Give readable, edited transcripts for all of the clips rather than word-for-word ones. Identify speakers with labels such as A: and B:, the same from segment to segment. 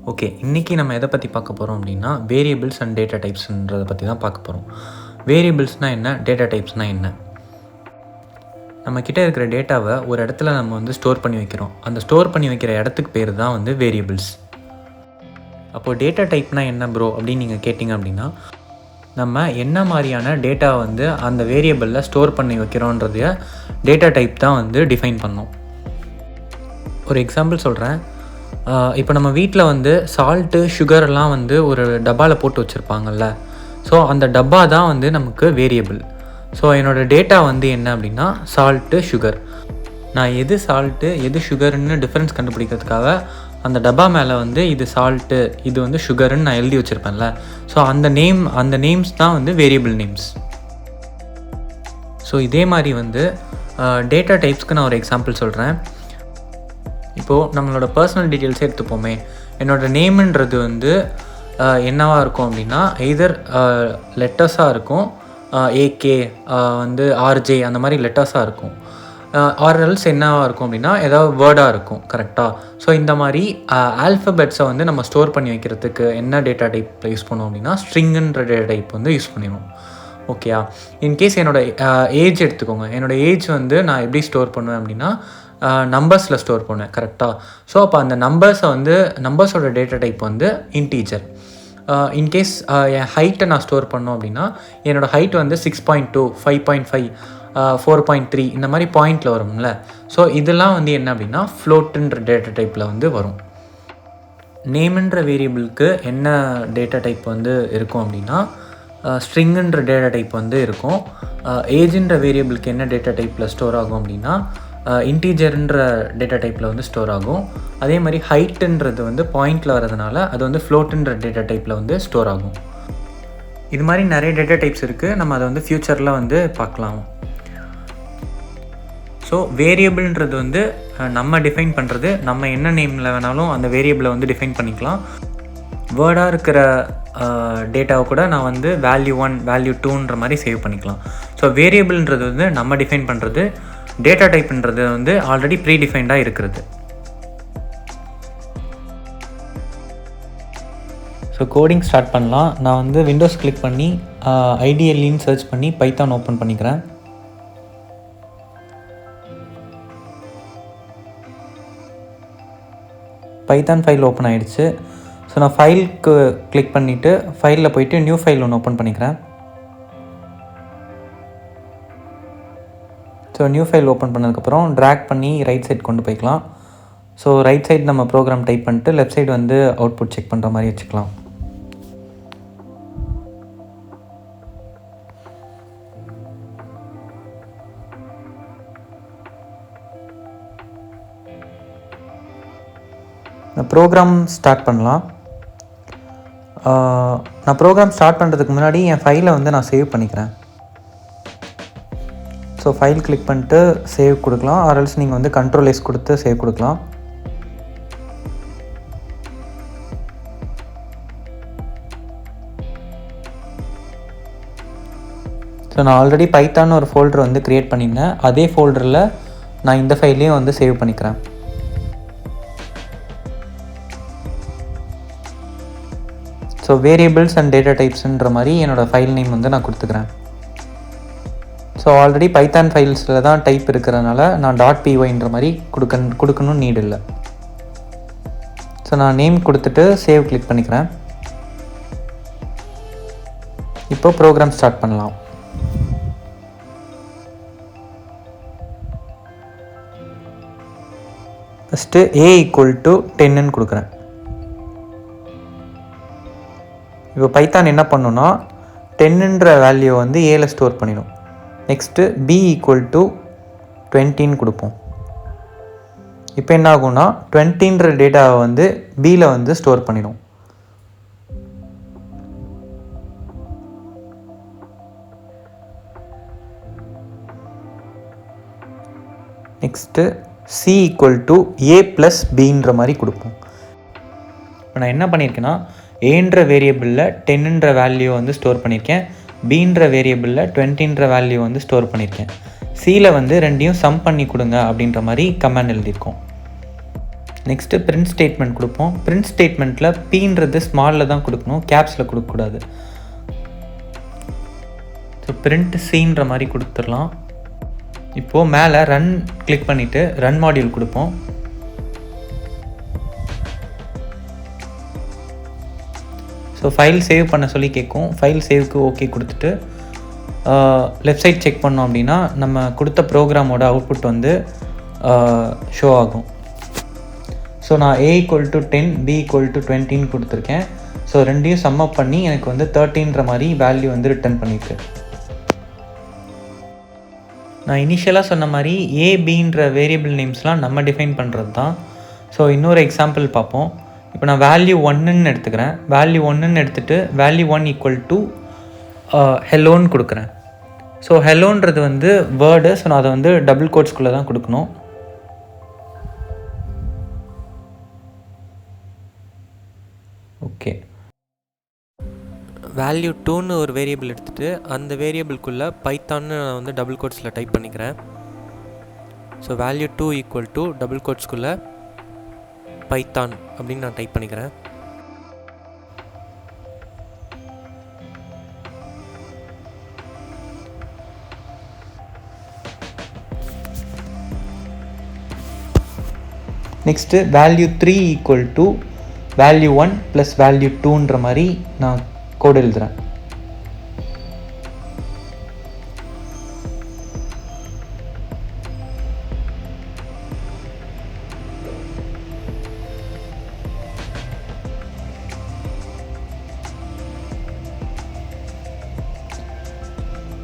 A: Okay, இன்றைக்கி நம்ம எதை பற்றி பார்க்க போகிறோம் அப்படின்னா வேரியபிள்ஸ் அண்ட் டேட்டா டைப்ஸ்ன்றதை பற்றி தான் பார்க்க போகிறோம். வேரியபிள்ஸ்னால் என்ன, டேட்டா டைப்ஸ்னால் என்ன? நம்மக்கிட்ட இருக்கிற டேட்டாவை ஒரு இடத்துல நம்ம வந்து ஸ்டோர் பண்ணி வைக்கிறோம். அந்த ஸ்டோர் பண்ணி வைக்கிற இடத்துக்கு பேர் தான் வந்து வேரியபிள்ஸ். அப்போது டேட்டா டைப்னால் என்ன ப்ரோ அப்படின்னு நீங்கள் கேட்டிங்க அப்படின்னா, நம்ம என்ன மாதிரியான டேட்டாவை வந்து அந்த வேரியபிளில் ஸ்டோர் பண்ணி வைக்கிறோன்றதைய டேட்டா டைப் தான் வந்து டிஃபைன் பண்ணோம். ஒரு எக்ஸாம்பிள் சொல்கிறேன். இப்போ நம்ம வீட்டில் வந்து சால்ட்டு, சுகர்லாம் வந்து ஒரு டப்பாவில் போட்டு வச்சுருப்பாங்கல்ல. ஸோ அந்த டப்பா தான் வந்து நமக்கு வேரியபிள். ஸோ என்னோடய டேட்டா வந்து என்ன அப்படின்னா சால்ட்டு, சுகர். நான் எது சால்ட்டு எது சுகர்னு டிஃப்ரென்ஸ் கண்டுபிடிக்கிறதுக்காக அந்த டப்பா மேலே வந்து இது சால்ட்டு இது வந்து சுகருன்னு நான் எழுதி வச்சுருப்பேன்ல. ஸோ அந்த நேம்ஸ் தான் வந்து வேரியபிள் நேம்ஸ். ஸோ இதே மாதிரி வந்து டேட்டா டைப்ஸ்க்கு நான் ஒரு எக்ஸாம்பிள் சொல்கிறேன். இப்போது நம்மளோட பர்சனல் டீட்டெயில்ஸே எடுத்துப்போமே. என்னோடய நேமுன்றது வந்து என்னவாக இருக்கும் அப்படின்னா எய்தர் லெட்டர்ஸாக இருக்கும், ஏகே வந்து ஆர்ஜே அந்த மாதிரி லெட்டர்ஸாக இருக்கும். ஆர்எல்ஸ் என்னவாக இருக்கும் அப்படின்னா ஏதாவது வேர்டாக இருக்கும். கரெக்டாக? ஸோ இந்த மாதிரி ஆல்ஃபபெட்ஸை வந்து நம்ம ஸ்டோர் பண்ணி வைக்கிறதுக்கு என்ன டேட்டா டைப் யூஸ் பண்ணுவோம் அப்படின்னா ஸ்ட்ரிங்குன்ற டேட்டா டைப் வந்து யூஸ் பண்ணிடுவோம். ஓகேயா? இன்கேஸ் என்னோடய ஏஜ் எடுத்துக்கோங்க. என்னோடய ஏஜ் வந்து நான் எப்படி ஸ்டோர் பண்ணுவேன் அப்படின்னா நம்பர்ஸில் ஸ்டோர் பண்ணுவேன். கரெக்டாக? ஸோ அப்போ அந்த நம்பர்ஸோட டேட்டா டைப் வந்து இன்டீஜர். இன்கேஸ் என் ஹைட்டை நான் ஸ்டோர் பண்ணோம் அப்படின்னா என்னோடய ஹைட் வந்து 6.2, 5.5, 4.3 இந்த மாதிரி பாயிண்டில் வரும்ல. ஸோ இதெல்லாம் வந்து என்ன அப்படின்னா ஃப்ளோட்டுன்ற டேட்டா டைப்பில் வந்து வரும். நேம்ன்ற வேரியபிளுக்கு என்ன டேட்டா டைப் வந்து இருக்கும் அப்படின்னா ஸ்ட்ரிங்குன்ற டேட்டா டைப் வந்து இருக்கும். ஏஜ்ன்ற வேரியபிளுக்கு என்ன டேட்டா டைப்பில் ஸ்டோர் ஆகும் அப்படின்னா இன்டீஜர்ன்ற டேட்டா டைப்பில் வந்து ஸ்டோர் ஆகும். அதே மாதிரி ஹைட்டுன்றது வந்து பாயிண்டில் வரதுனால அது வந்து ஃப்ளோட்டுன்ற டேட்டா டைப்பில் வந்து ஸ்டோர் ஆகும். இது மாதிரி நிறைய டேட்டா டைப்ஸ் இருக்குது. நம்ம அதை வந்து ஃப்யூச்சரில் வந்து பார்க்கலாம். ஸோ வேரியபிள்ன்றது வந்து நம்ம டிஃபைன் பண்ணுறது. நம்ம என்ன நேமில் வேணாலும் அந்த வேரியபிளை வந்து டிஃபைன் பண்ணிக்கலாம். வேர்டாக இருக்கிற டேட்டாவை கூட நான் வந்து வேல்யூ 1, வேல்யூ 2ன்ற மாதிரி சேவ் பண்ணிக்கலாம். ஸோ வேரியபிள்ன்றது வந்து நம்ம டிஃபைன் பண்ணுறது. டேட்டா டைப்ன்றது வந்து ஆல்ரெடி ப்ரீ டிஃபைன்டாக இருக்கிறது. ஸோ கோடிங் ஸ்டார்ட் பண்ணலாம். நான் வந்து விண்டோஸ் கிளிக் பண்ணி ஐடிஎல்லின்னு சர்ச் பண்ணி பைத்தான் ஓப்பன் பண்ணிக்கிறேன். பைத்தான் ஃபைல் ஓப்பன் ஆகிடுச்சு. ஸோ நான் ஃபைலுக்கு கிளிக் பண்ணிவிட்டு ஃபைலில் போய்ட்டு நியூ ஃபைல் ஒன்று ஓப்பன் பண்ணிக்கிறேன். ஸோ நியூ ஃபைல் ஓப்பன் பண்ணதுக்கப்புறம் ட்ராக் பண்ணி ரைட் சைட் கொண்டு போய்க்கலாம். ஸோ ரைட் சைட் நம்ம ப்ரோக்ராம் டைப் பண்ணிட்டு லெஃப்ட் சைடு வந்து அவுட்புட் செக் பண்ணுற மாதிரி வச்சுக்கலாம். ப்ரோக்ராம் ஸ்டார்ட் பண்ணலாம். நான் ப்ரோக்ராம் ஸ்டார்ட் பண்ணுறதுக்கு முன்னாடி என் ஃபைலை வந்து நான் சேவ் பண்ணிக்கிறேன். ஸோ ஃபைல் கிளிக் பண்ணிட்டு சேவ் கொடுக்கலாம். ஆர்எல்ஸ் நீங்கள் வந்து Ctrl+S கொடுத்து சேவ் கொடுக்கலாம். ஸோ நான் ஆல்ரெடி பைத்தான் ஒரு ஃபோல்டர் வந்து க்ரியேட் பண்ணியிருந்தேன். அதே ஃபோல்டரில் நான் இந்த ஃபைலையும் வந்து சேவ் பண்ணிக்கிறேன். ஸோ வேரியபிள்ஸ் அண்ட் டேட்டா டைப்ஸ்ன்ற மாதிரி என்னோடய ஃபைல் நேம் வந்து நான் கொடுத்துக்கிறேன். ஸோ ஆல்ரெடி பைத்தான் ஃபைல்ஸில் தான் டைப் இருக்கிறதுனால நான் .pyன்ற மாதிரி கொடுக்கணும்னு நீட் இல்லை. ஸோ நான் நேம் கொடுத்துட்டு சேவ் கிளிக் பண்ணிக்கிறேன். இப்போ ப்ரோக்ராம் ஸ்டார்ட் பண்ணலாம். ஃபஸ்ட்டு a = 10ன்னு கொடுக்குறேன். இப்போ பைத்தான் என்ன பண்ணுன்னா 10ன்ற வேல்யூ வந்து ஏல ஸ்டோர் பண்ணிடும். நெக்ஸ்ட்டு b = 20ன்னு கொடுப்போம். இப்போ என்ன ஆகும்னா 20ன்ற டேட்டாவை வந்து பியில் வந்து ஸ்டோர் பண்ணிடும். நெக்ஸ்ட்டு c = a + bன்ற மாதிரி கொடுப்போம். இப்போ நான் என்ன பண்ணியிருக்கேன்னா ஏன்ற வேரியபிளில் 10ன்ற வேல்யூ வந்து ஸ்டோர் பண்ணியிருக்கேன். பீன்ற வேரியபிளில் 20ன்ற வேல்யூ வந்து ஸ்டோர் பண்ணியிருக்கேன். சியில் வந்து ரெண்டையும் சம் பண்ணி கொடுங்க அப்படின்ற மாதிரி கமாண்ட் எழுதியிருக்கோம். நெக்ஸ்ட்டு பிரிண்ட் ஸ்டேட்மெண்ட் கொடுப்போம். பிரிண்ட் ஸ்டேட்மெண்ட்டில் பீன்றது ஸ்மாலில் தான் கொடுக்கணும், கேப்ஸில் கொடுக்கக்கூடாது. ஸோ பிரிண்ட் சீன்ற மாதிரி கொடுத்துடலாம். இப்போது மேலே ரன் கிளிக் பண்ணிவிட்டு ரன் மாடியூல் கொடுப்போம். ஸோ ஃபைல் சேவ் பண்ண சொல்லி கேட்கும். ஃபைல் சேவுக்கு ஓகே கொடுத்துட்டு லெஃப்ட் சைட் செக் பண்ணோம் அப்படின்னா நம்ம கொடுத்த ப்ரோக்ராமோட அவுட்புட் வந்து ஷோ ஆகும். ஸோ நான் A = 10 B = 20 கொடுத்துருக்கேன். ஸோ ரெண்டையும் சம் அப் பண்ணி எனக்கு வந்து 13ன்ற மாதிரி வேல்யூ வந்து ரிட்டர்ன் பண்ணியிருக்கு. நான் இனிஷியலாக சொன்ன மாதிரி ABன்ற வேரியபிள் நேம்ஸ்லாம் நம்ம டிஃபைன் பண்ணுறது தான். ஸோ இன்னொரு எக்ஸாம்பிள் பார்ப்போம். இப்போ நான் வேல்யூ 1ன்னு எடுத்துக்கிறேன். வேல்யூ 1ன்னு எடுத்துகிட்டு வேல்யூ 1 = ஹெலோன்னு கொடுக்குறேன். ஸோ ஹெலோன்றது வந்து வேர்டு. ஸோ நான் அதை வந்து டபுள் கோட்ஸ்குள்ளே தான் கொடுக்கணும். ஓகே, வேல்யூ 2ன்னு ஒரு வேரியபிள் எடுத்துகிட்டு அந்த வேரியபிள்குள்ளே பைத்தான்னு நான் வந்து டபுள் கோட்ஸில் டைப் பண்ணிக்கிறேன். ஸோ வேல்யூ 2 = டபுள் கோட்ஸ்குள்ளே பைத்தான் அப்படின்னு நான் டைப் பண்ணிக்கிறேன். நெக்ஸ்ட்டு வேல்யூ 3 = வேல்யூ 1 + வேல்யூ 2ன்ற மாதிரி நான் கோட் எழுதுகிறேன்.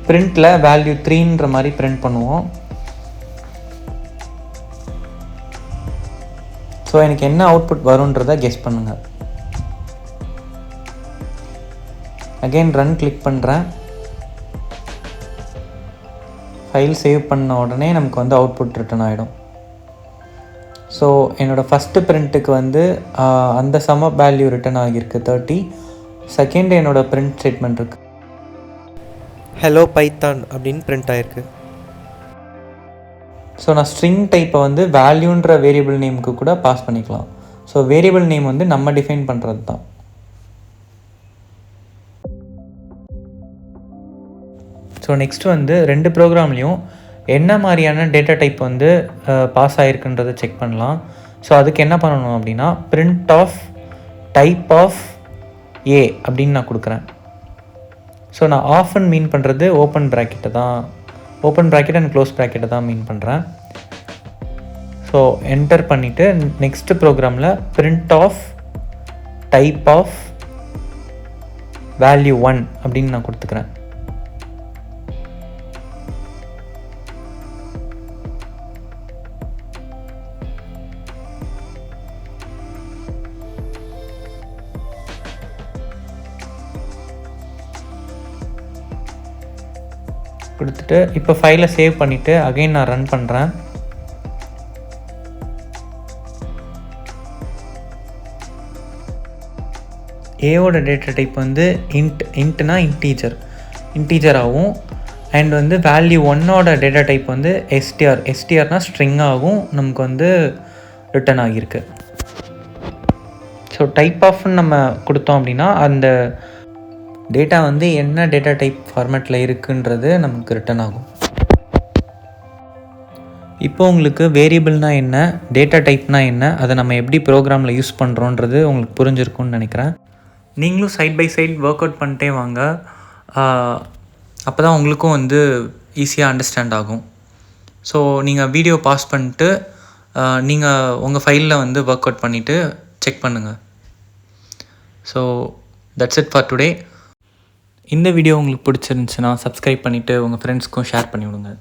A: பிரிண்டில் வேல்யூ 3ன்ற மாதிரி பிரிண்ட் பண்ணுவோம். ஸோ எனக்கு என்ன அவுட்புட் வரும்ன்றதை கெஸ் பண்ணுங்கள். அகெயின் ரன் கிளிக் பண்ணுறேன். ஃபைல் சேவ் பண்ண உடனே நமக்கு வந்து அவுட்புட் ரிட்டர்ன் ஆகிடும். ஸோ என்னோடய ஃபஸ்ட்டு பிரிண்ட்டுக்கு வந்து அந்த சம் அப் வேல்யூ ரிட்டர்ன் ஆகியிருக்கு 30. செகண்ட் என்னோடய பிரிண்ட் ஸ்டேட்மெண்ட் இருக்குது, ஹலோ பைத்தான் அப்படின்னு பிரிண்ட் ஆகிருக்கு. ஸோ நான் ஸ்ட்ரிங் டைப்பை வந்து வேல்யூன்ற வேரியபிள் நேமுக்கு கூட பாஸ் பண்ணிக்கலாம். ஸோ வேரியபிள் நேம் வந்து நம்ம டிஃபைன் பண்ணுறது தான். ஸோ நெக்ஸ்ட் வந்து ரெண்டு ப்ரோக்ராம்லேயும் என்ன மாதிரியான டேட்டா டைப் வந்து பாஸ் ஆகிருக்குன்றதை செக் பண்ணலாம். ஸோ அதுக்கு என்ன பண்ணணும் அப்படின்னா print of type of A அப்படின்னு நான் கொடுக்குறேன். ஸோ நான் ஆஃப்னு மீன் பண்ணுறது ஓப்பன் ப்ராக்கெட்டை தான், ஓப்பன் ப்ராக்கெட் அண்ட் க்ளோஸ் ப்ராக்கெட்டை தான் மீன் பண்ணுறேன். ஸோ என்டர் பண்ணிவிட்டு நெக்ஸ்ட்டு ப்ரோக்ராமில் print of type of value 1 அப்படின்னு நான் கொடுத்துக்கிறேன். கொடுத்துட்டு இப்போ ஃபைலை சேவ் பண்ணிவிட்டு அகைன் நான் ரன் பண்ணுறேன். ஏவோட டேட்டா டைப் வந்து இன்ட்னா இன்டீஜர் ஆகும். அண்ட் வந்து வேல்யூ 1ஓட டேட்டா டைப் வந்து எஸ்டிஆர்னா ஸ்ட்ரிங்காகவும் நமக்கு வந்து ரிட்டர்ன் ஆகியிருக்கு. ஸோ டைப் ஆஃப்னு நம்ம கொடுத்தோம் அப்படின்னா அந்த டேட்டா வந்து என்ன டேட்டா டைப் ஃபார்மேட்டில் இருக்குன்றது நமக்கு ரிட்டர்ன் ஆகும். இப்போ உங்களுக்கு வேரியபிள்னால் என்ன, டேட்டா டைப்னால் என்ன, அதை நம்ம எப்படி ப்ரோக்ராமில் யூஸ் பண்ணுறோன்றது உங்களுக்கு புரிஞ்சிருக்கும்னு நினைக்கிறேன். நீங்களும் side by side work out பண்ணிட்டே வாங்க. அப்போ தான் உங்களுக்கும் வந்து ஈஸியாக அண்டர்ஸ்டாண்ட் ஆகும். ஸோ நீங்கள் வீடியோ பாஸ் பண்ணிட்டு நீங்கள் உங்கள் ஃபைலில் வந்து ஒர்க் அவுட் பண்ணிவிட்டு செக் பண்ணுங்கள். So that's it for today. இந்த வீடியோ உங்களுக்கு பிடிச்சிருந்துச்சுன்னா சப்ஸ்கிரைப் பண்ணிவிட்டு உங்கள் ஃப்ரெண்ட்ஸ்க்கும் ஷேர் பண்ணி விடுங்க.